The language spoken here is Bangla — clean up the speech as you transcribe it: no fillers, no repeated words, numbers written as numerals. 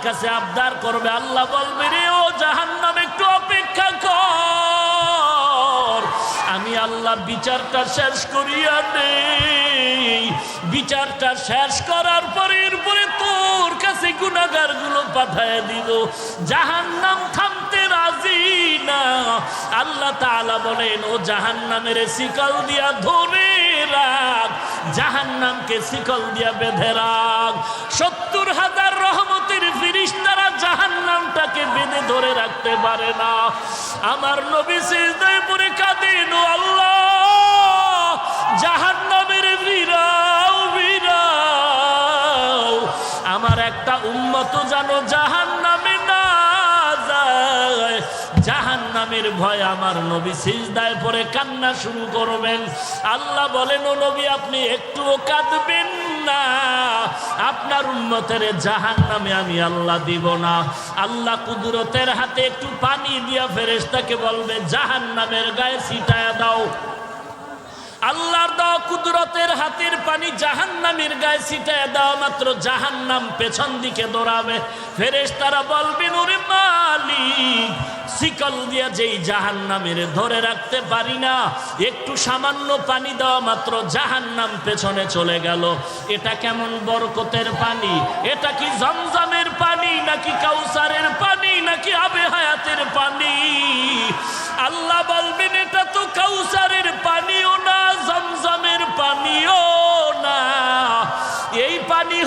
কাছে আবদার করবে, আল্লাহ বলবে রে ও জাহান্নাম একটু অপেক্ষা কর, আমি আল্লাহ বিচারটা শেষ করিয়া নেই। বিচারটা শেষ করার পরে এরপরে তোর কাছে গুনাহগার গুলো পাঠায় দিব। জাহান্নাম থামতে রাজি না। আল্লাহ তাআলা বলেন ও জাহান্নামের শিকল দিয়া ধরে রাখ, জাহান্নামকে শিকল দিয়া বেঁধে রাখ। ৭০,০০০ রহমতের ফেরেশতারা জাহান্নামটাকে বেঁধে ধরে রাখতে পারে না। আমার নবী সিজদায় পড়ে কাঁদেন, ও আল্লাহ জাহান্নামের ভিড়াও ভিড়াও, আমার একটা উম্মত জানো জাহান্নামে না যায়। জাহান্নামের ভয় আমার নবী সিজদায় পড়ে কান্না শুরু করবেন। আল্লাহ বলেন ও নবী আপনি একটুও কাঁদবেন না, আপনার উম্মতের জাহান্নামে আমি আল্লাহ দিব না। আল্লাহ কুদরতের হাতে একটু পানি দিয়া ফেরেশতাকে বলবে জাহান্নামের গায়ে ছিটায়া দাও। আল্লাহর দেওয়া কুদরতের হাতের পানি জাহান্নামের গায়ে ছিটায় দেওয়া মাত্র জাহান্নাম পেছন দিকে দৌড়াবে। ফেরেশতারা বলবেন ওরে মালিক, শিকল দিয়া যেই জাহান্নামের ধরে রাখতে পারি না, একটু সামান্য পানি দেওয়া মাত্র জাহান্নাম পেছনে চলে গেল। এটা কেমন বরকতের পানি? এটা কি জমজমের পানি নাকি কাউসারের পানি নাকি আবে হায়াতের পানি? আল্লাহ বলবেন এটা তো কাউসারের পানিও না, জমজমের পানিও না, এই পানি